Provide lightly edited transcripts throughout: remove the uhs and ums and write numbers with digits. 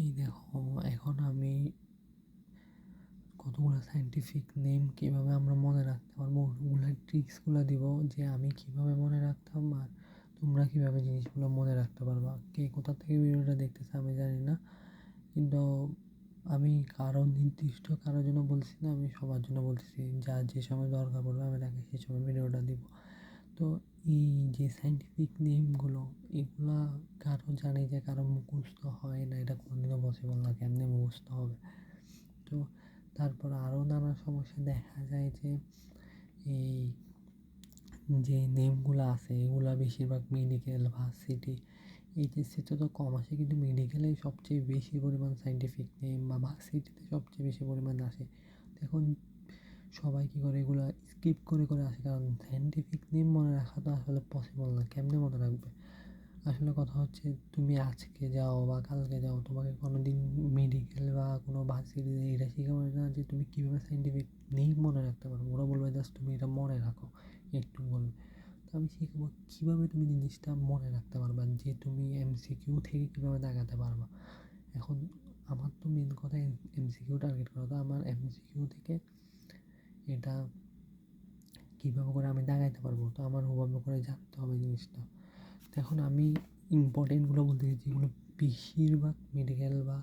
এই দেখো, এখন আমি কতগুলো সায়েন্টিফিক নেম কীভাবে আমরা মনে রাখতে পারবো ওগুলো ট্রিক্সগুলো দিব, যে আমি কীভাবে মনে রাখতাম আর তোমরা কীভাবে জিনিসগুলো মনে রাখতে পারবা। কে কোথা থেকে ভিডিওটা দেখতেছে আমি জানি না, কিন্তু আমি নির্দিষ্ট কারোর জন্য বলছি না, আমি সবার জন্য বলতেছি। যার যে সময় দরকার পড়বে আমি তাকে সেই সময় ভিডিওটা দিব। তো এই যে সায়েন্টিফিক নেমগুলো, এগুলা কারো জানি যে কারো মুখস্থ হয় না, এটা কোনোদিনও পসিবল না, কেমনে মুখস্থ হবে। তো তারপর আরও নানা সমস্যা দেখা যায় যে এই যে নেমগুলো আছে এগুলা বেশিরভাগ মেডিকেল, ভার্সিটি, এইচএসসিতে তো কম আসে, কিন্তু মেডিকেলে সবচেয়ে বেশি পরিমাণ সায়েন্টিফিক নেম, বা ভার্সিটিতে সবচেয়ে বেশি পরিমাণ আসে। এখন সবাই কী করে এগুলো স্কিপ করে করে আসে, কারণ সায়েন্টিফিক নেম মনে রাখা তো আসলে পসিবল না, কেমনে মনে রাখবে। আসলে কথা হচ্ছে, তুমি আজকে যাও বা কালকে যাও, তোমাকে কোনো দিন মেডিকেল বা কোনো ভার্সিটিতে এটা শেখাবে না যে তুমি কীভাবে সায়েন্টিফিক নেম মনে রাখতে পারো। ওরা বলবে জাস্ট তুমি এটা মনে রাখো, একটু বলবে। তো আমি শিখবো কীভাবে তুমি জিনিসটা মনে রাখতে পারবা, যে তুমি এমসিকিউ থেকে কীভাবে দাগাতে পারবা। এখন আমার তো মেন কথা এমসিকিউ টার্গেট করা, তো আমার এমসিকিউ থেকে এটা কীভাবে করে আমি দাগাইতে পারবো, তো আমার ওভাবে করে জানতে হবে জিনিসটা। তো এখন আমি ইম্পর্টেন্টগুলো বলতে গেছি, যেগুলো বেশিরভাগ মেডিকেল বা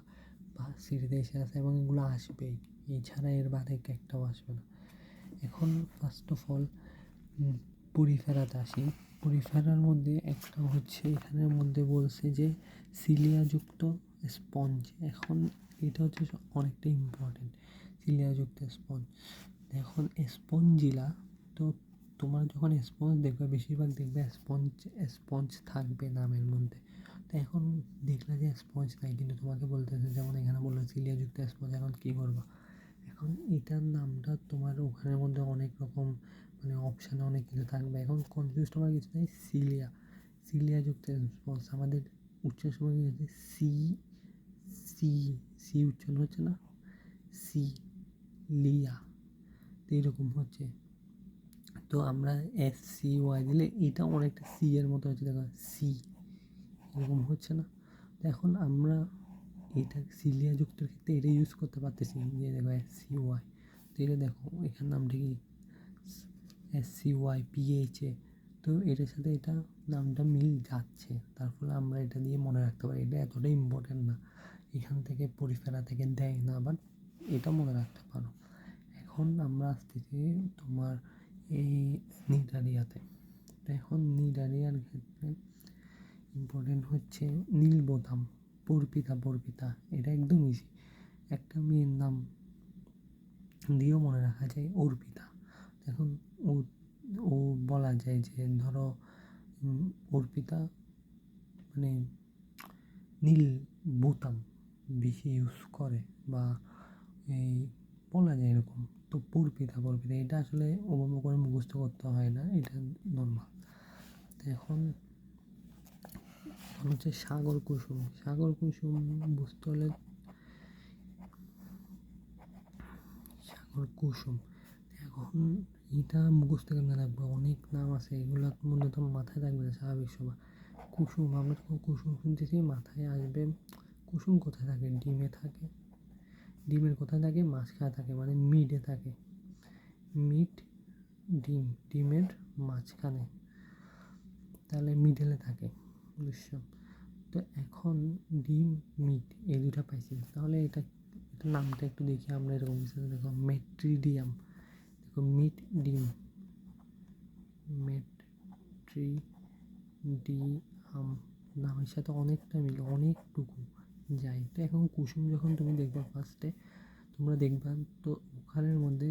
ভার্সিটিতে এসে আছে এবং এগুলো আসবেই, এছাড়া এর বাদে একটাও আসবে না। এখন ফার্স্ট অফ অল পরিফেরাতে আসি। পরিফেরার মধ্যে একটা হচ্ছে, এখানের মধ্যে বলছে যে সিলিয়াযুক্ত স্পঞ্জ। এখন এটা হচ্ছে অনেকটা ইম্পর্টেন্ট, সিলিয়াযুক্ত স্পঞ্জ। এখন স্পঞ্জিলা, তো তোমার যখন স্পঞ্জ দেখবে বেশিরভাগ দেখবে স্পঞ্জ থাকবে নামের মধ্যে। তো এখন দেখলে যে স্পঞ্জ নাই, কিন্তু তোমাকে বলতেছে, যেমন এখানে বললো সিলিয়াযুক্ত স্পঞ্জ, এখন কী করবা। এখন এটার নামটা তোমার ওখানের মধ্যে অনেক রকম, মানে অপশানে অনেক কিছু থাকবে। এখন কনফিউজ তোমার কিছু নেই, সিলিয়াযুক্ত স্পঞ্জ। আমাদের উচ্চারণ সময় কি হচ্ছে, সি সি সি উচ্চারণ হচ্ছে না, সি লিয়া, তো এরকম হচ্ছে। তো আমরা SCY দিলে এটা অনেকটা সি এর মতো হচ্ছে, দেখো সি এরকম হচ্ছে না। তো এখন আমরা এটা সিলিয়াযুক্তের ক্ষেত্রে এটা ইউজ করতে পারতেছি, যে দেখো SCY। তো এটা দেখো এখানে নামটা কি SCYPHA, তো এটার সাথে এটা নামটা মিল যাচ্ছে, তার ফলে আমরা এটা দিয়ে মনে রাখতে পারি। এটা এতটা ইম্পর্টেন্ট না, এখান থেকে পরিফেরা থেকে দেয় না, বাট এটা মনে রাখতে পারো। এখন আমরা আসতেছি তোমার এই নিডারিয়াতে। তো এখন নিডারিয়ার ক্ষেত্রে ইম্পর্টেন্ট হচ্ছে নীলবোতাম, বরপিতা, এটা একদম ইজি। একটা মেয়ের নাম দিয়েও মনে রাখা যায়, অর্পিতা। এখন ও ও বলা যায় যে ধরো অর্পিতা মানে নীল বোতাম বেশি ইউজ করে, বা এই বলা যায় এরকম। তো বরপিতা এটা আসলে ওভাবে করে মুখস্থ করতে হয় না, এটা নর্মাল। তো এখন হচ্ছে সাগর কুসুম বুঝতে হলে সাগর কুসুম, এখন এটা মুখস্থ কেমনে রাখবো, অনেক নাম আছে, এগুলোর মধ্যে তো মাথায় থাকবে না স্বাভাবিক সময়। কুসুম, আমরা যখন কুসুম শুনতেছি মাথায় আসবে, কুসুম কোথায় থাকে, ডিমে থাকে। ডিমের কোথায় থাকে, মাঝখানে থাকে, মানে মিডে থাকে। মিড ডিমের মাঝখানে, তাহলে মিডলে থাকে, বুঝছো। তো এখন ডিম মিট এই দুটা পাইছি, তাহলে এটার নামটা একটু দেখি আমরা, এরকম কিছু দেখো, মেট্রিডিয়াম। দেখো মিট ডিম, মেট্রিডিয়াম নামের সাথে অনেকটা মিল, অনেকটুকু যায়। তো এখন কুসুম যখন তুমি দেখবা ফার্স্টে, তোমরা দেখবা তো ওখানের মধ্যে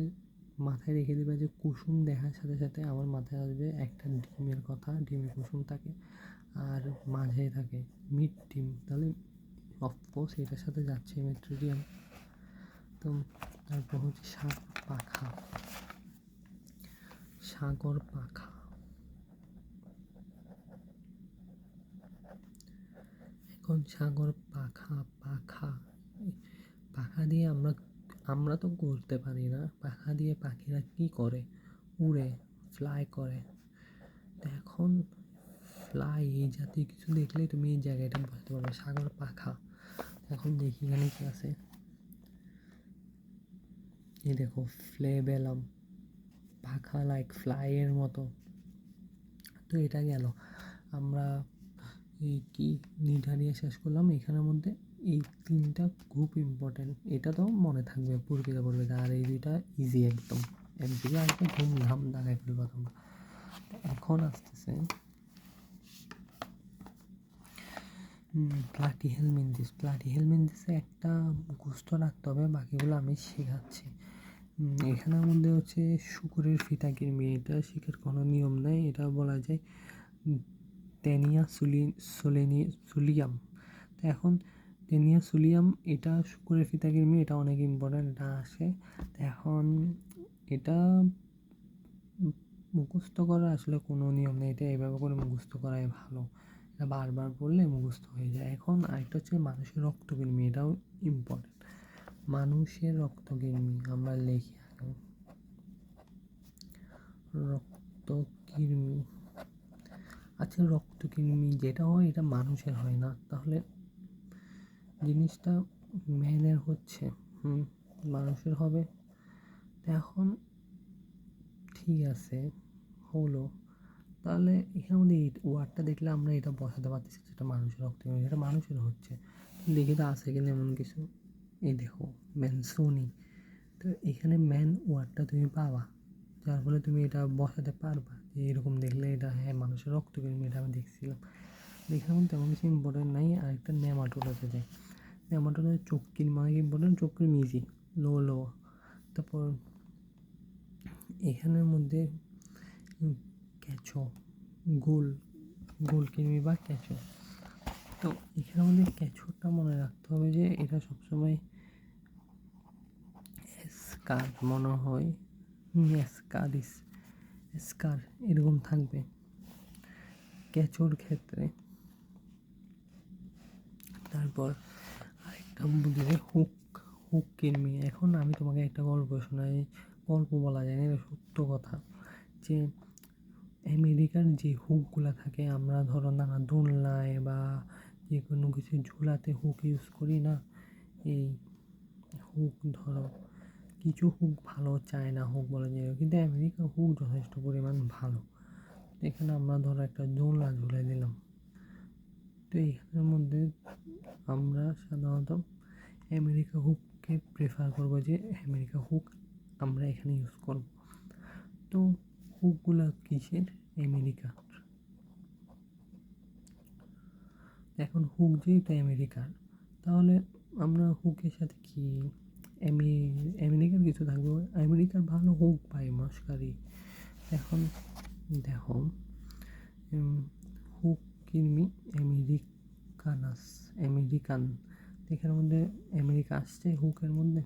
মাথায় রেখে দেবে যে কুসুম দেখার সাথে সাথে আমার মাথায় আসবে একটা ডিমের কথা, ডিমে কুসুম থাকে আর মাঝে থাকে মিড ডিম, তাহলে অফকোর্স এটার সাথে যাচ্ছে মেট্রিডিয়াম। তো তারপর হচ্ছে সাগর পাখা। এখন সাগর পাখা দিয়ে আমরা তো করতে পারি না, পাখা দিয়ে পাখিরা কি করে, উড়ে, ফ্লাই করে। তো এখন ফ্লাই এই জাতীয় কিছু দেখলেই তুমি এই জায়গাটা বুঝতে পারবে, সাগর পাখা। এখন দেখি এখানে কি আছে। এই দেখো ফ্লেবেলাম, পাখা লাইক ফ্লাইয়ের মতো। তো এটা গেল, আমরা এই কি নির্ধারিয়ে শেষ করলাম। এখানের মধ্যে এই 3টা খুব ইম্পর্টেন্ট, এটা তো মনে থাকবে পরীক্ষা পড়বে। আর এই 2টা ইজি একদম, এমসিকিউ একদম ধুমধাম দাগাই ফেলবা তোমরা। এখন আসতেছে প্লাটিহেলমিনথিসে একটা মুখস্থ রাখতে হবে, বাকিগুলো আমি শেখাচ্ছি। এখানের মধ্যে হচ্ছে শুকরের ফিতা কৃমি, এটা শিখার কোনো নিয়ম নেই। এটা বলা যায় টেনিয়া সুলিয়াম। তো এখন টেনিয়া সুলিয়াম, এটা শুকরের ফিতা কৃমি, এটা অনেক ইম্পর্ট্যান্ট, এটা আসে। এখন এটা মুখস্থ করা আসলে কোনো নিয়ম নেই, এটা এভাবে করে মুখস্থ করাই ভালো, এটা বারবার পড়লে মুখস্থ হয়ে যায়। এখন আরেকটা হচ্ছে মানুষের রক্তকৃমি, এটাও ইম্পর্টেন্ট। মানুষের রক্তকৃমি আমরা লিখি আগে, রক্তকৃমি। আচ্ছা, রক্তকৃমি যেটা হয় এটা মানুষের হয় না, তাহলে জিনিসটা ম্যানের হচ্ছে, মানুষের হবে। এখন ঠিক আছে, হলো। তাহলে এখানে মধ্যে এই ওয়ার্ডটা দেখলে আমরা এটা বসাতে পারতেছি যেটা মানুষের রক্তকৃমি, এটা মানুষের হচ্ছে। দেখি তো আছে কিনা এমন কিছু। এই দেখো ম্যানসোনি, তো এখানে ম্যান ওয়ার্ডটা তুমি পাবা, যার ফলে তুমি এটা বসাতে পারবা যে এরকম দেখলে এটা হ্যাঁ মানুষের রক্তকৃমি, এটা আমি দেখছিলাম। এখানে তেমন কিছু ইম্পর্টেন্ট নাই। আরেকটা নেমাটোডাতে যায়, নেমাটোডের চোখকৃমি অনেক ইম্পর্টেন্ট, চোখকৃমি ইজি, লো। তারপর এখানের মধ্যে কেঁচো, গোলকৃমি বা কেঁচো। তো এখানের মধ্যে কেঁচোটা মনে রাখতে হবে যে এটা সবসময় স্কার মনে হয়, স্কার এরকম থাকবে কেঁচোর ক্ষেত্রে। তারপর আরেকটা বুঝলে হুক কৃমি। এখন আমি তোমাকে একটা গল্প শোনাই, গল্প বলা যায় না, এটা সত্য কথা, যে আমেরিকার যে হুকগুলা থাকে, আমরা ধরো নানা দোলনায় বা যে কোনো কিছু ঝুলাতে হুক ইউজ করি না, এই হুক ধরো কিছু হুক ভালো, চায় না হুক বলা যায়, কিন্তু আমেরিকার হুক যথেষ্ট পরিমাণ ভালো। এখানে আমরা ধরো একটা দোলনা ঝুলাই দিলাম, তো এখানের মধ্যে আমরা সাধারণত আমেরিকা হুককে প্রেফার করবো, যে আমেরিকা হুক আমরা এখানে ইউজ করব। তো হুকগুলা কিসের? আমেরিকার। এখন হুক যেহেতু আমেরিকার, তাহলে আমরা হুকের সাথে কি আমেরিকার কিছু থাকবে, আমেরিকার ভালো হুক পাই মশকারি। এখন দেখো হুক কৃমি আমেরিকান, এখানের মধ্যে আমেরিকা আসছে হুকের মধ্যে,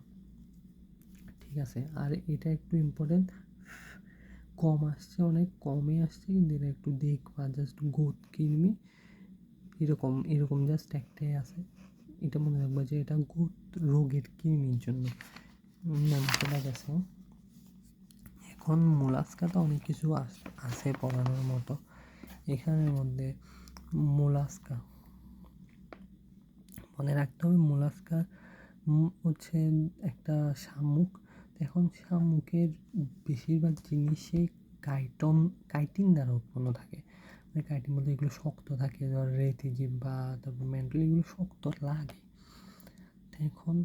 ঠিক আছে। আর এটা একটু ইম্পর্টেন্ট, কম আসছে, অনেক কমে আসছে, কিন্তু এটা একটু দেখবা, জাস্ট গোদ কৃমি এরকম জাস্ট একটাই আছে, এটা মনে রাখবা যে এটা গোদ রোগের কৃমির জন্য নাম চলে গেছে। এখন মোলাস্কাতে অনেক কিছু আছে পড়ানোর মতো। এখানের মধ্যে মোলাস্কা মনে রাখতে হবে, মোলাস্কা হচ্ছে একটা শামুক। এখন শামুকের বেশিরভাগ জিনিসই কাইটিন দ্বারা উৎপন্ন থাকে, মানে কাইটিন বলতে এগুলো শক্ত থাকে, ধর রেতিজীব বা তারপর মেন্টাল, এগুলো শক্ত লাগে। এখন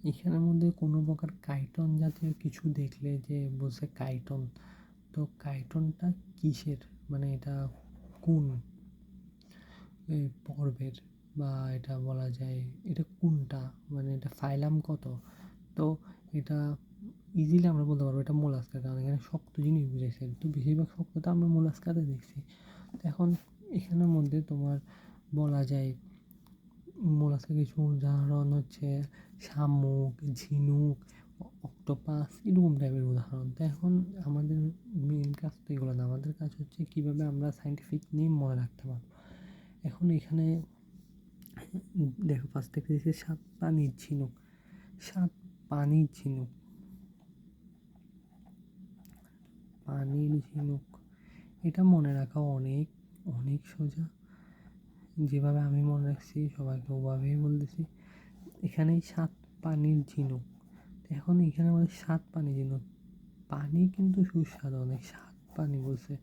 এখানের মধ্যে কোনো প্রকার কাইটন জাতীয় কিছু দেখলে যে বলছে কাইটন, তো কাইটনটা কিসের, মানে এটা কোন পর্বের, বা এটা বলা যায় এটা কোনটা, মানে এটা ফাইলাম কত। তো এটা ইজিলি আমরা বলতে পারবো এটা মোলাস্কা, কারণ এখানে শক্ত জিনিস বুঝেছে, তো বেশিরভাগ শক্ততা আমরা মোলাস্কাতে দেখছি। এখন এখানের মধ্যে তোমার বলা যায় মোলাস্কা কিছু উদাহরণ হচ্ছে শামুক, ঝিনুক, অক্টোপাস, এরকম টাইপের উদাহরণ। তো এখন আমাদের মেন কাজ তো এগুলো না, আমাদের কাজ হচ্ছে কীভাবে আমরা সাইন্টিফিক নেম মনে রাখতে পারবো। এখন এখানে দেখো ফার্স্ট থেকে দিয়েছে সাত পানির ঝিনুক, এটা মনে রাখা অনেক অনেক সোজা, যেভাবে আমি মনে রাখছি সবাইকে ওভাবেই বলতেছি। এখানে 7 পানির ঝিনুক। এখন এখানে আমাদের 7 পানি ঝিনুক, পানি কিন্তু সুস্বাদু অনেক, স্বাদ পানি বলছে।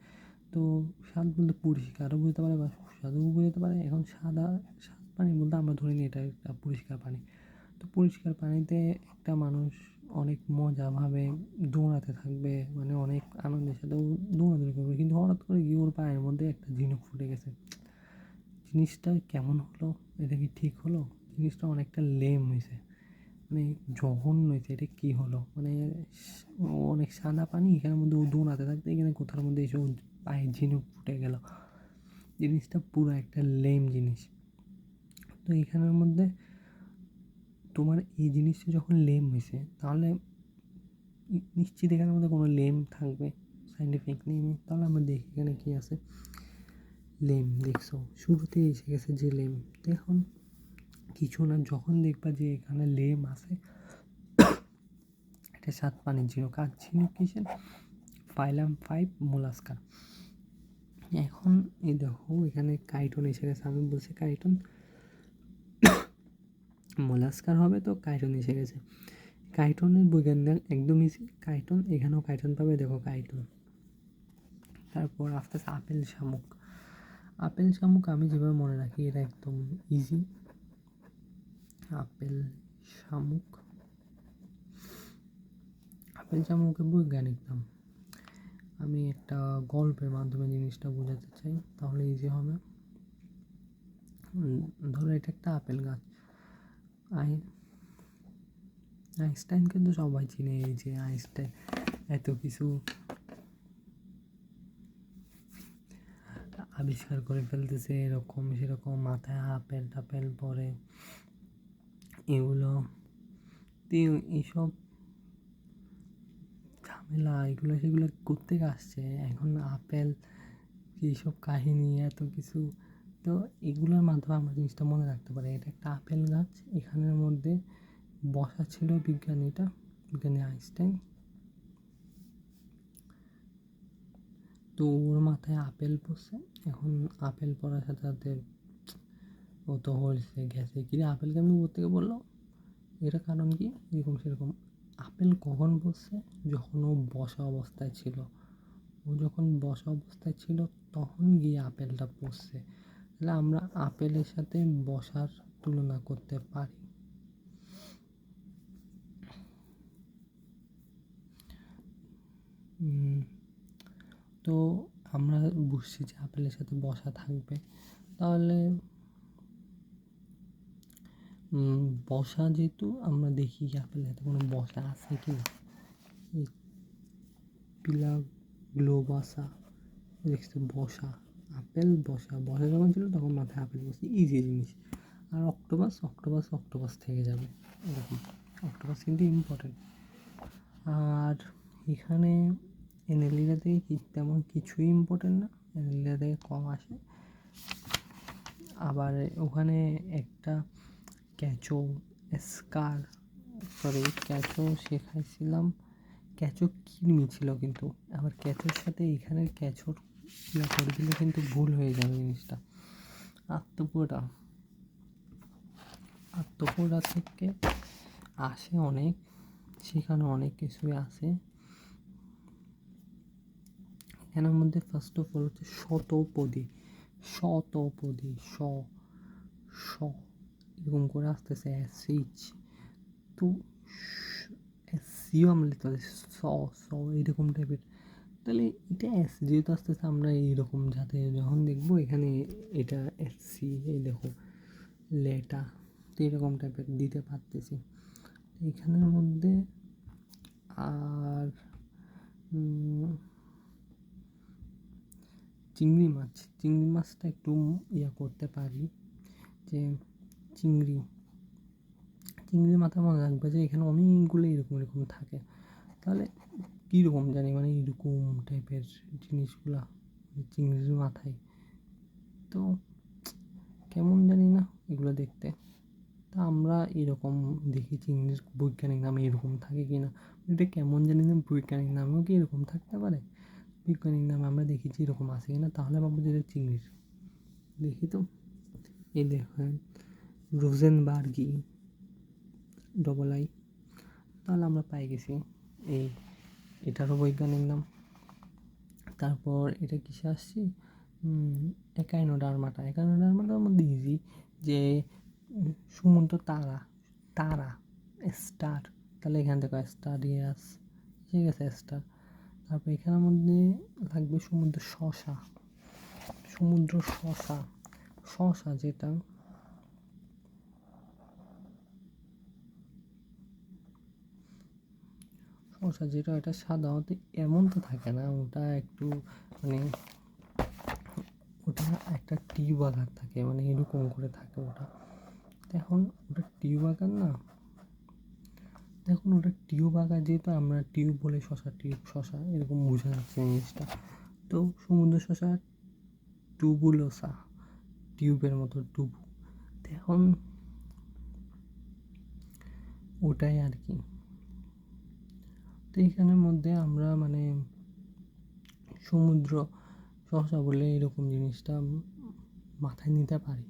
তো স্বাদ বলতে পরিষ্কারও বুঝতে পারে বা সুস্বাদুও বুঝতে পারে। এখন স্বাদ পানি বলতে আমরা ধরে নিই এটা একটা পরিষ্কার পানি। তো পরিষ্কার পানিতে একটা মানুষ অনেক মজাভাবে দৌড়াতে থাকবে, মানে অনেক আনন্দের সাথে ও দৌড়াদৌড়ি করবে, কিন্তু হঠাৎ করে গিয়ে ওর পায়ের মধ্যে একটা ঝিনুক ফুটে গেছে। জিনিসটা কেমন হলো? এটা কি ঠিক হলো? জিনিসটা অনেকটা লেম হয়েছে, মানে জঘন্য হয়েছে। এটা কী হলো? মানে অনেক সাদা পানি, এখানের মধ্যে ও দৌড়াতে থাকতে এখানে কোথার মধ্যে এসে ওর পায়ে ঝিনুক ফুটে গেল। জিনিসটা পুরো একটা লেম জিনিস। তো এখানের মধ্যে তোমার এই জিনিসটা যখন লেম হয়েছে, তাহলে নিশ্চিত এখানের মধ্যে কোনো লেম থাকবে, সাইন্টিফিক নেমে। তাহলে আমরা দেখি এখানে কী আছে। লেম দেখছো, শুরুতেই এসে গেছে যে লেম। এখন কিছু না, যখন দেখবা যে এখানে লেম আছে, এটা 7 পানির ঝিনুক। আর ঝিনুক কিসের? ফাইলাম 5 মোলাস্কার। এখন এই দেখো এখানে কাইটন এসে গেছে। আমি বলছি কাইটন মোলাস্কার হবে, তো কাইটন এসে গেছে। কাইটনের বৈজ্ঞানিক একদম ইজি। কাইটন, এখানেও কাইটন পাবে, দেখো কাইটন। তারপর আস্তে আস্তে আপেল শামুক। আপেল শামুক আমি যেভাবে মনে রাখি এটা একদম ইজি। আপেল শামুক, আপেল শামুকের বৈজ্ঞানিক নাম আমি একটা গল্পের মাধ্যমে জিনিসটা বোঝাতে চাই, তাহলে ইজি হবে। ধরো এটা একটা আপেল গাছ। আইনস্টাইন কিন্তু সবাই চিনে, এই যে আইনস্টাইন এত কিছু আবিষ্কার করে ফেলতেছে, এরকম সেরকম, মাথায় আপেল টাপেল পরে এগুলো। এইসব ঝামেলা এগুলো সেগুলো করতে আসছে এখন আপেল, এইসব কাহিনী এত কিছু। তো এগুলোর মাধ্যমে আমরা জিনিসটা মনে রাখতে পারি। এটা একটা আপেল গাছ, এখানের মধ্যে বসা ছিল বিজ্ঞানী আইনস্টাইন। তো ওর মাথায় আপেল পড়ছে। এখন আপেল পড়ার সাথে সাথে ও তো হয়েছে গেছে, কিরে আপেল কেমন উপর থেকে বললো, এটা কারণ কি, এরকম সেরকম। আপেল কখন পড়ছে? যখন ও বসা অবস্থায় ছিল। ও যখন বসা অবস্থায় ছিল তখন গিয়ে আপেলটা পড়ছে। তাহলে আমরা আপেলের সাথে বসার তুলনা করতে পারি। তো আমরা বুঝছি যে আপেলের সাথে বসা থাকবে, তাহলে বসা যেহেতু আমরা দেখি আপেলের সাথে কোনো বসা আছে কি না। পিলা গ্লোবাসা দেখছি বসা, আপেল বসা, বসা যখন ছিল তখন মাথায় আপেল বসে, ইজি জিনিস। আর অক্টোপাস থেকে যাবে এরকম। অক্টোপাস কিন্তু ইম্পর্টেন্ট। আর এখানে এনএলিরা থেকে তেমন কিছুই ইম্পর্টেন্ট না, এনএলিরা থেকে কম আসে। আবার ওখানে একটা ক্যাচো ক্যাচো শেখাইছিলাম, ক্যাচো কৃমি ছিল, কিন্তু আবার ক্যাচোর সাথে এখানের ক্যাচোর করে দিলে কিন্তু ভুল হয়ে যাবে জিনিসটা। আত্মপোড়া থেকে আসে অনেক, সেখানে অনেক কিছুই আছে। এখানের মধ্যে ফার্স্ট অফ অল হচ্ছে শতপদী, স এরকম করে আসতেছে SH। তো সিও আমরা লিখতে পারি স এরকম টাইপের। তাহলে এটা যেহেতু আসতেছে আমরা এইরকম, যাতে যখন দেখবো এখানে এটা SC, এই দেখো লেটা, তো এরকম টাইপের দিতে পারতেছি এখানের মধ্যে। আর চিংড়ি মাছটা একটু করতে পারি, যে চিংড়ি মাথা মনে রাখবে যে এখানে অনেকগুলো এরকম থাকে। তাহলে কীরকম জানি, মানে এরকম টাইপের জিনিসগুলা চিংড়ির মাথায়, তো কেমন জানি না এগুলো দেখতে। তা আমরা এরকম দেখি চিংড়ির বৈজ্ঞানিক নাম এরকম থাকে কি না, এটা কেমন জানি না, বৈজ্ঞানিক নামেও কি এরকম থাকতে পারে, বৈজ্ঞানিক নামে আমরা দেখেছি এরকম আছে কিনা, তাহলে ভাববো যে চিংড়ির। দেখি তো, এই দেখেন রোজেনবার্গি, ডবল আই। তাহলে আমরা পাই গেছি এই এটারও বৈজ্ঞানিক নাম। তারপর এটা কিসে আসছি, একাইনোডার্মাটার মধ্যে ইজি যে সমুদ্র তারা, তারা স্টার, তাহলে এখান থেকে স্টারিয়াস, ঠিক আছে স্টার। তারপর এখানের মধ্যে লাগবে সমুদ্র শশা, সমুদ্র শশা, শশা যেটা শশা যেটা এটা সাধারণত এমন তো থাকে না, ওটা একটু মানে ওটা একটা টিউব আকার থাকে, মানে এরকম করে থাকে ওটা। এখন ওটা টিউব আকার না, দেখুন ওটা টিউব আকার, যেহেতু আমরা টিউব বলে শশা, টিউব শশা এরকম বোঝা যাচ্ছে জিনিসটা। তো সমুদ্র শশা টুবুলোসা, টিউবের মতো টুবু। এখন ওটাই আর কি। তো এইখানের মধ্যে আমরা মানে সমুদ্র শশা বলে এরকম জিনিসটা মাথায় নিতে পারি।